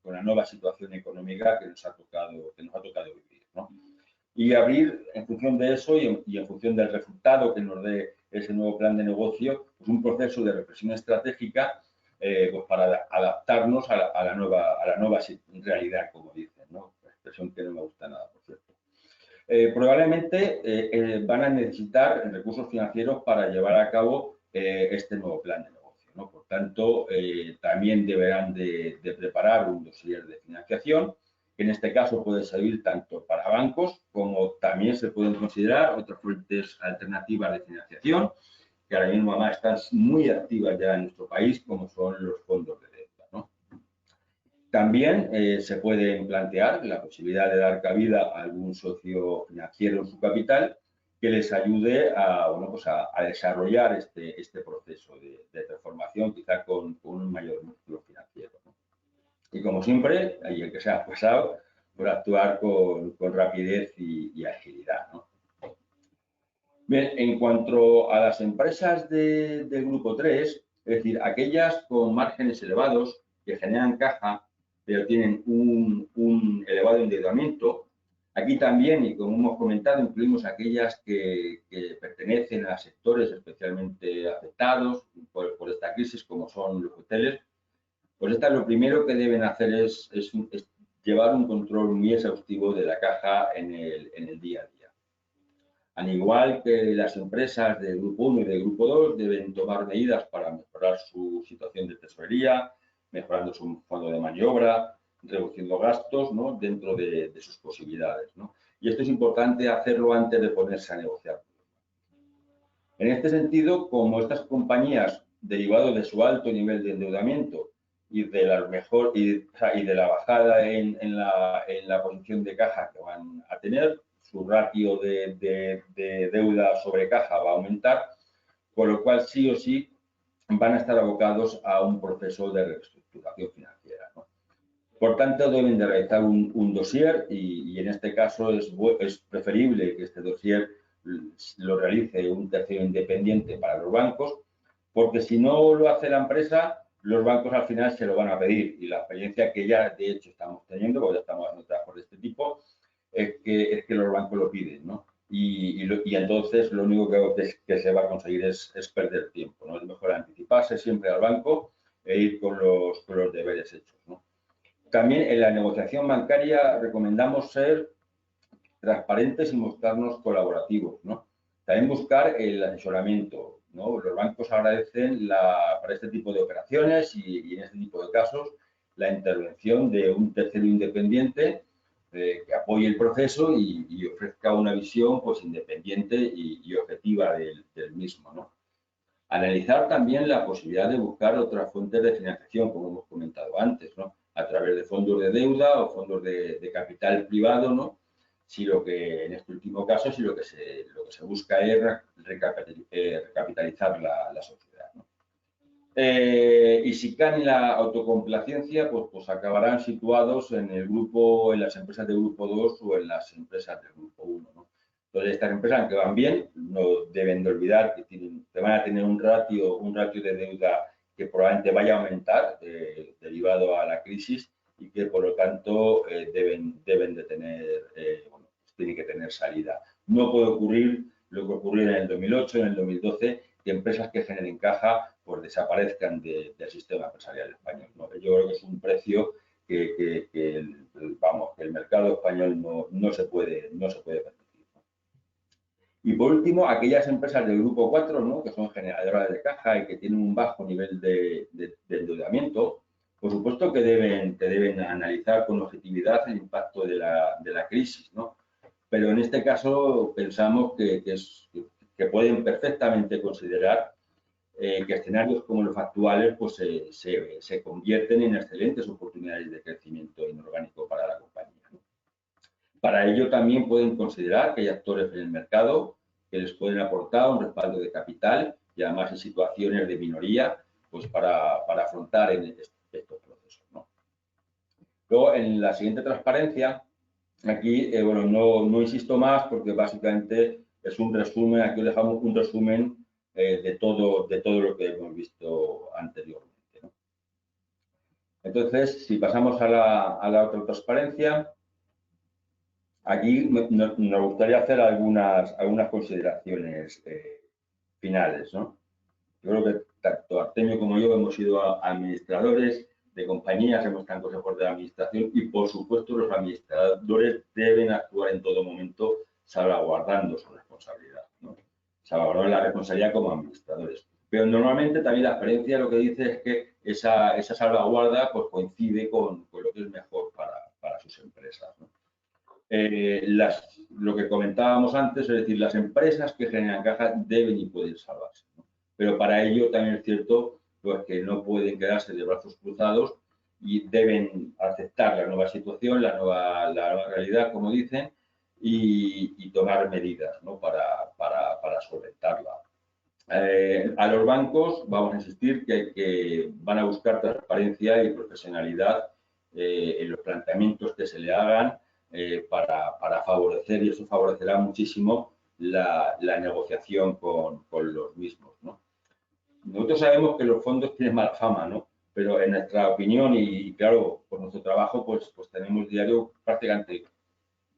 con la nueva situación económica que nos ha tocado vivir, ¿no? Y abrir, en función de eso y en función del resultado que nos dé ese nuevo plan de negocio, pues un proceso de reflexión estratégica pues para adaptarnos a la nueva realidad, como dicen, ¿no? Expresión que no me gusta nada, por cierto. Probablemente van a necesitar recursos financieros para llevar a cabo este nuevo plan de negocio, ¿no? Por tanto, también deberán de preparar un dossier de financiación, que en este caso puede servir tanto para bancos como también se pueden considerar otras fuentes alternativas de financiación, que ahora mismo además están muy activas ya en nuestro país, como son los fondos de deuda, ¿no? También se puede plantear la posibilidad de dar cabida a algún socio financiero en su capital que les ayude a desarrollar este proceso de transformación, quizá con un mayor músculo financiero, ¿no? Y como siempre, ahí el que sea pasado, por actuar con rapidez y agilidad, ¿no? Bien, en cuanto a las empresas del grupo 3, es decir, aquellas con márgenes elevados que generan caja, pero tienen un elevado endeudamiento, aquí también, y como hemos comentado, incluimos aquellas que pertenecen a sectores especialmente afectados por esta crisis, como son los hoteles, pues lo primero que deben hacer es llevar un control muy exhaustivo de la caja en el día a día. Al igual que las empresas del grupo 1 y del grupo 2 deben tomar medidas para mejorar su situación de tesorería, mejorando su fondo de maniobra, reduciendo gastos, ¿no? Dentro de sus posibilidades, ¿no? Y esto es importante hacerlo antes de ponerse a negociar. En este sentido, como estas compañías, derivado de su alto nivel de endeudamiento y de la bajada en la posición de caja que van a tener, su ratio de deuda sobre caja va a aumentar, con lo cual sí o sí van a estar abocados a un proceso de reestructuración financiera, ¿no? Por tanto, deben de realizar un dossier y en este caso es preferible que este dossier lo realice un tercero independiente para los bancos, porque si no lo hace la empresa, los bancos al final se lo van a pedir. Y la experiencia que ya de hecho estamos teniendo, porque ya estamos haciendo trabajos de este tipo, es que los bancos lo piden, ¿no? Y entonces lo único que se va a conseguir es perder tiempo, ¿no? Es mejor anticiparse siempre al banco e ir con los deberes hechos, ¿no? También en la negociación bancaria recomendamos ser transparentes y mostrarnos colaborativos, ¿no? También buscar el asesoramiento, ¿no? Los bancos agradecen para este tipo de operaciones y en este tipo de casos la intervención de un tercero independiente que apoye el proceso y ofrezca una visión pues, independiente y objetiva del mismo, ¿no? Analizar también la posibilidad de buscar otras fuentes de financiación, como hemos comentado antes, ¿no? A través de fondos de deuda o fondos de capital privado, ¿no? Si lo que, en este último caso, si lo que se busca es recapitalizar la sociedad, ¿no? Y si caen en la autocomplacencia, pues acabarán situados en las empresas del grupo 2 o en las empresas del grupo 1, ¿no? Entonces, estas empresas que van bien, no deben de olvidar que van a tener un ratio de deuda que probablemente vaya a aumentar derivado a la crisis y que, por lo tanto, deben de tener, tienen que tener salida. No puede ocurrir lo que ocurrió en el 2008, en el 2012, que empresas que generen caja pues desaparezcan del sistema empresarial español, ¿no? Yo creo que es un precio que el mercado español no se puede permitir. Y por último, aquellas empresas del grupo 4, ¿no? Que son generadoras de caja y que tienen un bajo nivel de endeudamiento, por supuesto que deben analizar con objetividad el impacto de la crisis, ¿no? Pero en este caso pensamos que pueden perfectamente considerar que escenarios como los actuales pues, se convierten en excelentes oportunidades de crecimiento inorgánico para la compañía, ¿no? Para ello también pueden considerar que hay actores en el mercado que les pueden aportar un respaldo de capital y además en situaciones de minoría pues para afrontar estos procesos, ¿no? Luego, en la siguiente transparencia, Aquí, bueno, no insisto más porque básicamente es un resumen, aquí os dejamos un resumen de todo lo que hemos visto anteriormente, ¿no? Entonces, si pasamos a la otra transparencia, aquí nos gustaría hacer algunas consideraciones finales, ¿no? Yo creo que tanto Artemio como yo hemos sido administradores de compañías, hemos estado en consejos de administración y, por supuesto, los administradores deben actuar en todo momento salvaguardando su responsabilidad, ¿no? Salvaguardar la responsabilidad como administradores. Pero normalmente también la experiencia lo que dice es que esa salvaguarda pues, coincide con lo que es mejor para sus empresas, ¿no? Lo que comentábamos antes, es decir, las empresas que generan caja deben y pueden salvarse, ¿no? Pero para ello también es cierto pues, que no pueden quedarse de brazos cruzados y deben aceptar la nueva situación, la nueva realidad, como dicen, y tomar medidas, ¿no? para solventarla. A los bancos vamos a insistir que van a buscar transparencia y profesionalidad en los planteamientos que se le hagan para favorecer, y eso favorecerá muchísimo la negociación con los mismos, ¿no? Nosotros sabemos que los fondos tienen mala fama, ¿no? Pero en nuestra opinión y claro, por nuestro trabajo, pues tenemos diario prácticamente,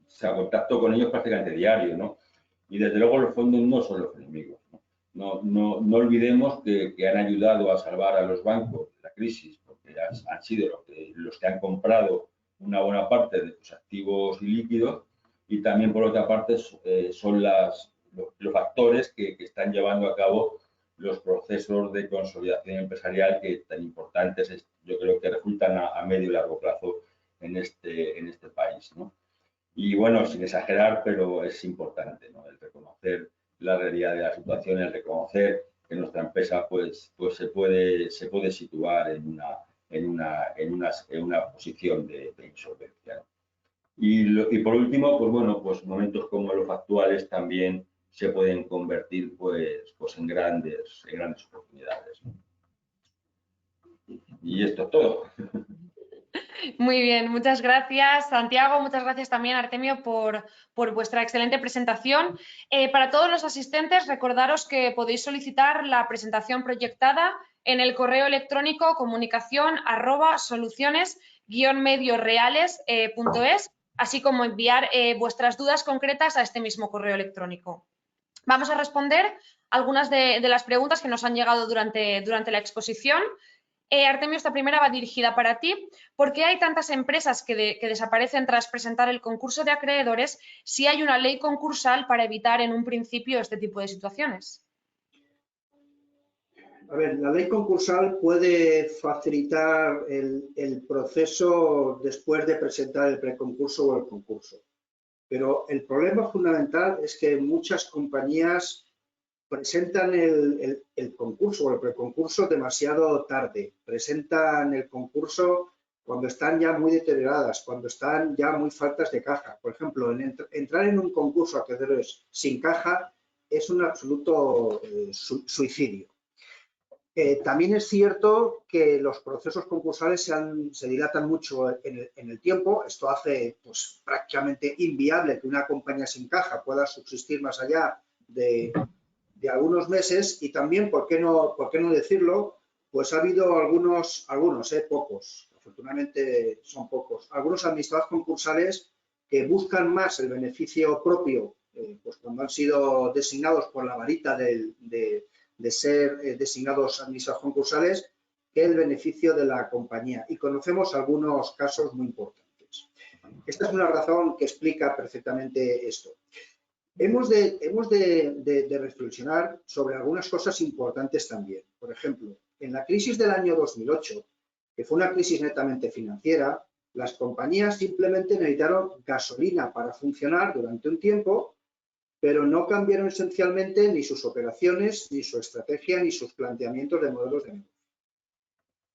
o sea, contacto con ellos prácticamente diario, ¿no? Y desde luego los fondos no son los enemigos, ¿no? No olvidemos que han ayudado a salvar a los bancos de la crisis, porque han sido los que han comprado una buena parte de sus activos ilíquidos y también, por otra parte, son los actores que están llevando a cabo los procesos de consolidación empresarial que tan importantes yo creo que resultan a medio y largo plazo en este país, ¿no? Y bueno, sin exagerar, pero es importante, ¿no? El reconocer la realidad de la situación, el reconocer que nuestra empresa pues se puede situar en una posición de insolvencia, ¿no? Y por último, pues bueno, pues momentos como los actuales también se pueden convertir pues en grandes oportunidades, ¿no? Y esto es todo. Muy bien, muchas gracias, Santiago. Muchas gracias también, Artemio, por vuestra excelente presentación. Para todos los asistentes, recordaros que podéis solicitar la presentación proyectada en el correo electrónico comunicación@soluciones-mediosreales.es, así como enviar vuestras dudas concretas a este mismo correo electrónico. Vamos a responder algunas de las preguntas que nos han llegado durante la exposición. Artemio, esta primera va dirigida para ti. ¿Por qué hay tantas empresas que desaparecen tras presentar el concurso de acreedores si hay una ley concursal para evitar en un principio este tipo de situaciones? A ver, la ley concursal puede facilitar el proceso después de presentar el preconcurso o el concurso. Pero el problema fundamental es que muchas compañías presentan el concurso o el preconcurso demasiado tarde. Presentan el concurso cuando están ya muy deterioradas, cuando están ya muy faltas de caja. Por ejemplo, entrar en un concurso a acreedores sin caja es un absoluto suicidio. También es cierto que los procesos concursales se dilatan mucho en el tiempo. Esto hace pues, prácticamente inviable que una compañía sin caja pueda subsistir más allá de algunos meses. Y también, ¿por qué no decirlo? Pues ha habido algunos, pocos, afortunadamente son pocos, algunos administradores concursales que buscan más el beneficio propio, pues cuando han sido designados por la varita de ser designados administradores concursales, que el beneficio de la compañía. Y conocemos algunos casos muy importantes. Esta es una razón que explica perfectamente esto. Hemos de reflexionar sobre algunas cosas importantes también. Por ejemplo, en la crisis del año 2008, que fue una crisis netamente financiera, las compañías simplemente necesitaron gasolina para funcionar durante un tiempo, pero no cambiaron esencialmente ni sus operaciones, ni su estrategia, ni sus planteamientos de modelos de negocio.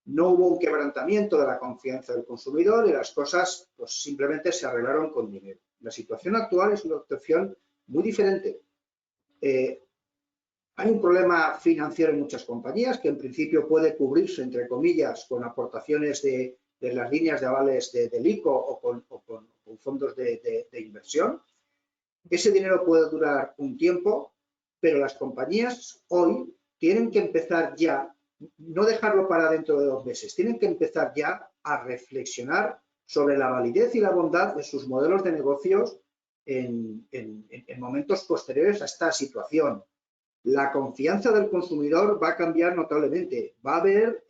No hubo un quebrantamiento de la confianza del consumidor y las cosas pues, simplemente se arreglaron con dinero. La situación actual es una situación muy diferente. Hay un problema financiero en muchas compañías que en principio puede cubrirse, entre comillas, con aportaciones de las líneas de avales del ICO o con en fondos de inversión. Ese dinero puede durar un tiempo, pero las compañías hoy tienen que empezar ya, no dejarlo para dentro de 2 meses, tienen que empezar ya a reflexionar sobre la validez y la bondad de sus modelos de negocios en momentos posteriores a esta situación. La confianza del consumidor va a cambiar notablemente. Va a haber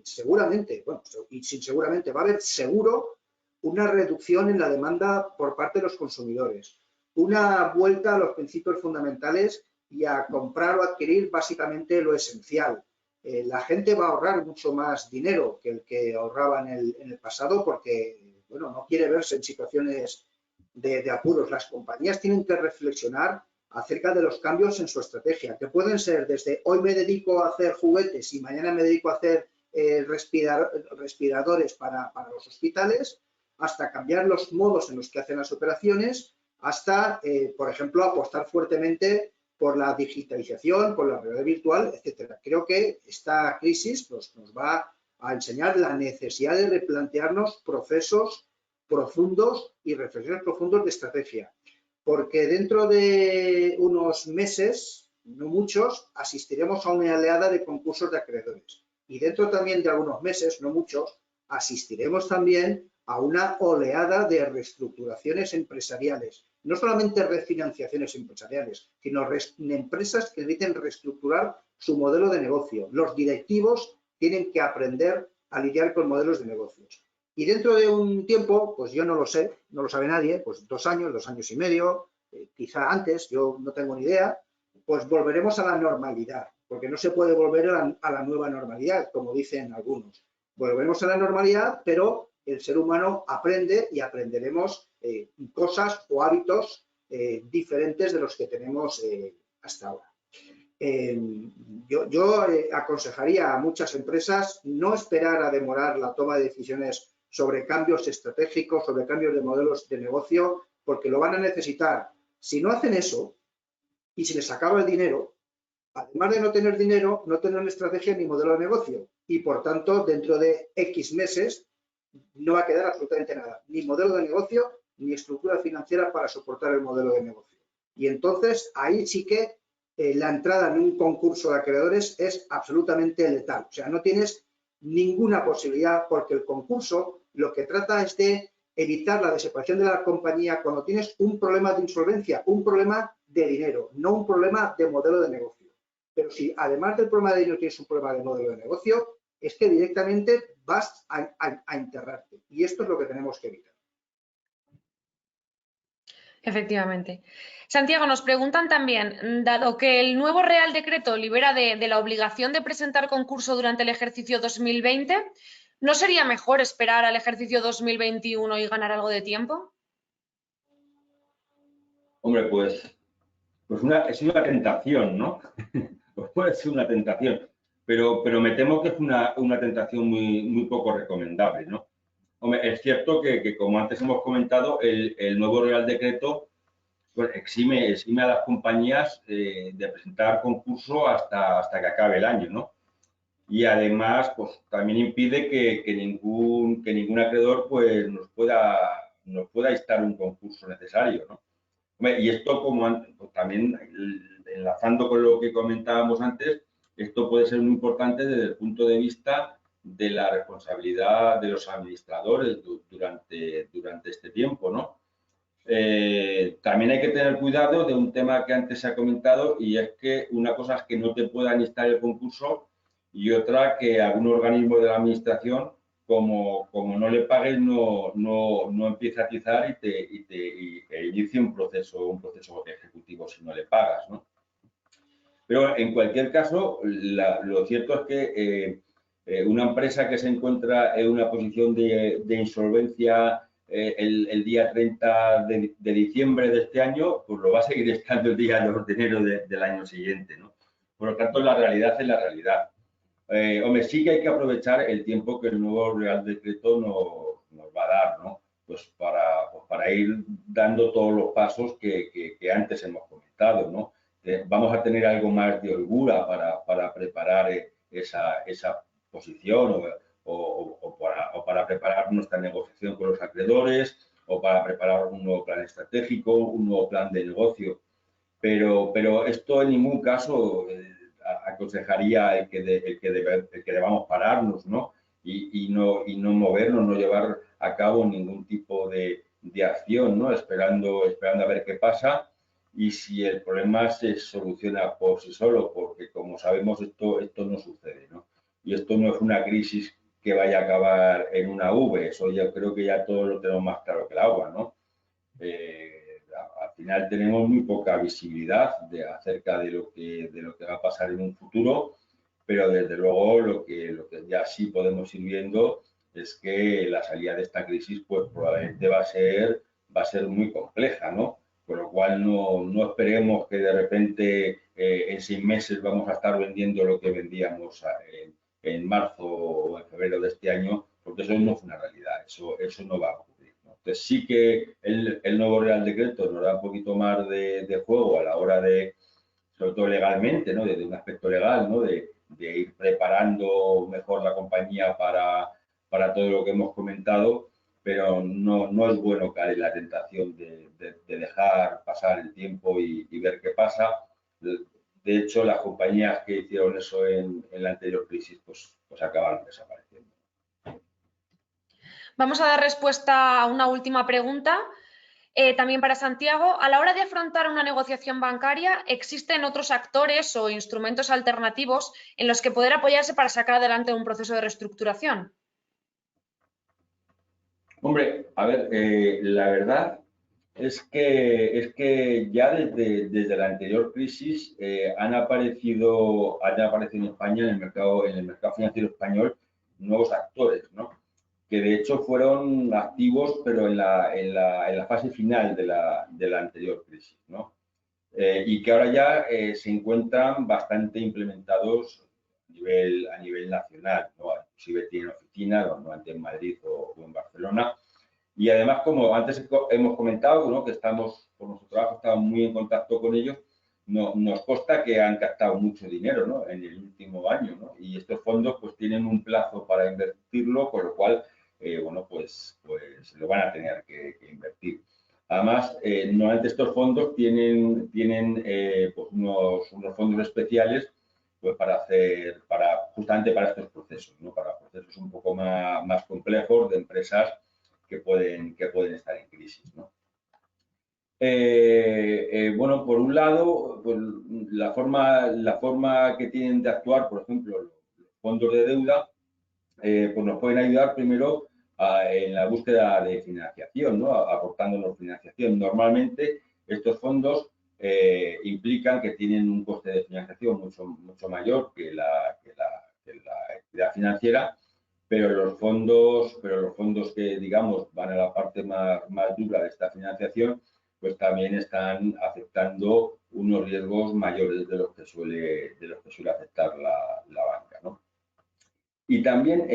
seguramente, bueno, y sin seguramente, va a haber seguro una reducción en la demanda por parte de los consumidores. Una vuelta a los principios fundamentales y a comprar o adquirir básicamente lo esencial. La gente va a ahorrar mucho más dinero que el que ahorraba en el pasado porque, bueno, no quiere verse en situaciones de apuros. Las compañías tienen que reflexionar acerca de los cambios en su estrategia, que pueden ser desde hoy me dedico a hacer juguetes y mañana me dedico a hacer respiradores para los hospitales, hasta cambiar los modos en los que hacen las operaciones, hasta, por ejemplo, apostar fuertemente por la digitalización, por la realidad virtual, etcétera. Creo que esta crisis nos va a enseñar la necesidad de replantearnos procesos profundos y reflexiones profundos de estrategia. Porque dentro de unos meses, no muchos, asistiremos a una oleada de concursos de acreedores. Y dentro también de algunos meses, no muchos, asistiremos también a una oleada de reestructuraciones empresariales. No solamente refinanciaciones empresariales, sino empresas que necesiten reestructurar su modelo de negocio. Los directivos tienen que aprender a lidiar con modelos de negocios. Y dentro de un tiempo, pues yo no lo sé, no lo sabe nadie, pues 2 años, 2 años y medio, quizá antes, yo no tengo ni idea, pues volveremos a la normalidad, porque no se puede volver a la nueva normalidad, como dicen algunos. Volveremos a la normalidad, pero el ser humano aprende y aprenderemos cosas o hábitos diferentes de los que tenemos hasta ahora. Yo aconsejaría a muchas empresas no esperar a demorar la toma de decisiones sobre cambios estratégicos, sobre cambios de modelos de negocio, porque lo van a necesitar. Si no hacen eso y se les acaba el dinero, además de no tener dinero, no tendrán estrategia ni modelo de negocio y, por tanto, dentro de X meses no va a quedar absolutamente nada, ni modelo de negocio ni estructura financiera para soportar el modelo de negocio. Y entonces ahí sí que la entrada en un concurso de acreedores es absolutamente letal. O sea, no tienes ninguna posibilidad porque el concurso lo que trata es de evitar la desaparición de la compañía cuando tienes un problema de insolvencia, un problema de dinero, no un problema de modelo de negocio. Pero si además del problema de dinero tienes un problema de modelo de negocio, es que directamente vas a enterrarte. Y esto es lo que tenemos que evitar. Efectivamente. Santiago, nos preguntan también, dado que el nuevo Real Decreto libera de la obligación de presentar concurso durante el ejercicio 2020, ¿no sería mejor esperar al ejercicio 2021 y ganar algo de tiempo? Hombre, pues es una tentación, ¿no? Pues puede ser una tentación, pero me temo que es una tentación muy poco recomendable, ¿no? Hombre, es cierto que como antes hemos comentado, el nuevo Real Decreto pues, exime a las compañías de presentar concurso hasta que acabe el año, ¿no? Y además, pues también impide que ningún acreedor pues, nos pueda instar un concurso necesario, ¿no? Y esto, pues, también enlazando con lo que comentábamos antes, esto puede ser muy importante desde el punto de vista de la responsabilidad de los administradores durante este tiempo, ¿no? También hay que tener cuidado de un tema que antes se ha comentado y es que una cosa es que no te puedan instar el concurso y otra que algún organismo de la administración como no le pagues, no empieza a atizar y inicie un proceso ejecutivo si no le pagas, ¿no? Pero en cualquier caso, lo cierto es que una empresa que se encuentra en una posición de insolvencia el día 30 de diciembre de este año, pues lo va a seguir estando el día 2 de enero del año siguiente, ¿no? Por lo tanto, la realidad es la realidad. Hombre, sí que hay que aprovechar el tiempo que el nuevo Real Decreto nos va a dar, ¿no? Pues para ir dando todos los pasos que antes hemos comentado, ¿no? Vamos a tener algo más de holgura para preparar esa posición o para preparar nuestra negociación con los acreedores o para preparar un nuevo plan estratégico, un nuevo plan de negocio. Pero esto en ningún caso aconsejaría el que debamos pararnos, ¿no? Y no movernos, no llevar a cabo ningún tipo de acción, ¿no? Esperando a ver qué pasa y si el problema se soluciona por sí solo, porque como sabemos esto no sucede, ¿no? Y esto no es una crisis que vaya a acabar en una V, eso yo creo que ya todos lo tenemos más claro que el agua, ¿no? Al final tenemos muy poca visibilidad acerca de lo que va a pasar en un futuro, pero desde luego lo que ya sí podemos ir viendo es que la salida de esta crisis pues probablemente va a ser muy compleja, ¿no? Con lo cual no esperemos que de repente en 6 meses vamos a estar vendiendo lo que vendíamos en marzo o en febrero de este año, porque eso no es una realidad, eso no va a ocurrir, ¿no? Entonces sí que el nuevo Real Decreto nos da un poquito más de juego a la hora de, sobre todo legalmente, ¿no? Desde un aspecto legal, ¿no? De ir preparando mejor la compañía para todo lo que hemos comentado, pero no es bueno caer en la tentación de dejar pasar el tiempo y ver qué pasa. De hecho, las compañías que hicieron eso en la anterior crisis, pues acabaron desapareciendo. Vamos a dar respuesta a una última pregunta. También para Santiago, a la hora de afrontar una negociación bancaria, ¿existen otros actores o instrumentos alternativos en los que poder apoyarse para sacar adelante un proceso de reestructuración? Hombre, a ver, la verdad es que ya desde la anterior crisis han aparecido en España, en el mercado financiero español, nuevos actores, ¿no? Que de hecho fueron activos, pero en la fase final de la anterior crisis, ¿no? Y que ahora ya se encuentran bastante implementados a nivel nacional, ¿no? Inclusive tienen oficinas, normalmente en Madrid o en Barcelona. Y además, como antes hemos comentado, ¿no? Que por nuestro trabajo estamos muy en contacto con ellos, nos consta que han captado mucho dinero, ¿no? En el último año, ¿no? Y estos fondos pues tienen un plazo para invertirlo, con lo cual, bueno, pues lo van a tener que invertir. Además, normalmente estos fondos tienen pues unos fondos especiales pues justamente para estos procesos, ¿no? Para procesos un poco más complejos de empresas que pueden estar en crisis, ¿no? Bueno, por un lado, pues, la forma que tienen de actuar, por ejemplo, los fondos de deuda, pues nos pueden ayudar primero en la búsqueda de financiación, ¿no? Aportándonos financiación. Normalmente estos fondos implican que tienen un coste de financiación mucho mayor que la actividad financiera, pero los fondos que, digamos, van a la parte más dura de esta financiación, pues también están aceptando unos riesgos mayores de los que suele aceptar la banca, ¿no? Y también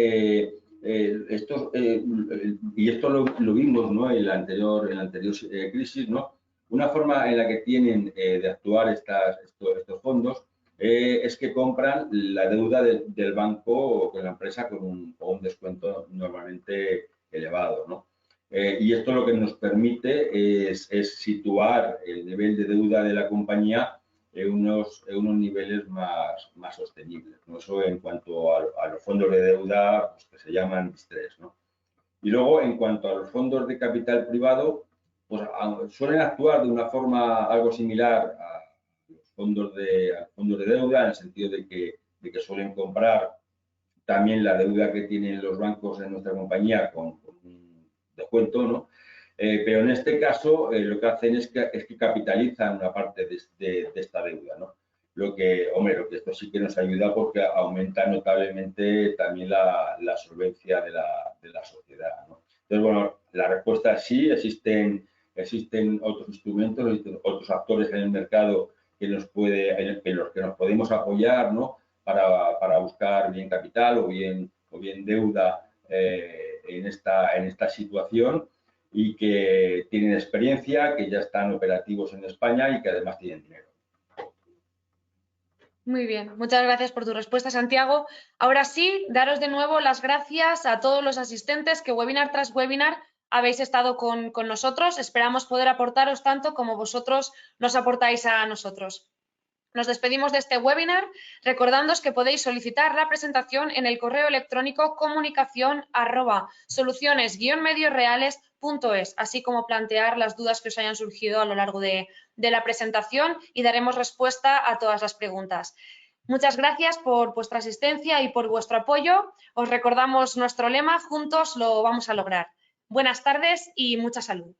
esto lo vimos, ¿no? En la anterior crisis, ¿no? Una forma en la que tienen de actuar estos fondos es que compran la deuda del banco o con la empresa con un descuento normalmente elevado, ¿no? Y esto lo que nos permite es situar el nivel de deuda de la compañía en unos niveles más sostenibles, ¿no? Eso en cuanto a los fondos de deuda, pues, que se llaman distress, ¿no? Y luego, en cuanto a los fondos de capital privado, pues suelen actuar de una forma algo similar a los fondos de deuda, en el sentido de que suelen comprar también la deuda que tienen los bancos en nuestra compañía con un descuento, ¿no? Pero en este caso lo que hacen es que capitalizan una parte de esta deuda, ¿no? Lo que esto sí que nos ayuda porque aumenta notablemente también la solvencia de la sociedad, ¿no? Entonces, bueno, la respuesta es sí, existen otros instrumentos, otros actores en el mercado en los que nos podemos apoyar, ¿no? Para buscar bien capital o bien deuda en esta situación, y que tienen experiencia, que ya están operativos en España y que además tienen dinero. Muy bien, muchas gracias por tu respuesta, Santiago. Ahora sí, daros de nuevo las gracias a todos los asistentes que webinar tras webinar habéis estado con nosotros. Esperamos poder aportaros tanto como vosotros nos aportáis a nosotros. Nos despedimos de este webinar recordándoos que podéis solicitar la presentación en el correo electrónico comunicación@soluciones-mediosreales.es, así como plantear las dudas que os hayan surgido a lo largo de la presentación y daremos respuesta a todas las preguntas. Muchas gracias por vuestra asistencia y por vuestro apoyo. Os recordamos nuestro lema: juntos lo vamos a lograr. Buenas tardes y mucha salud.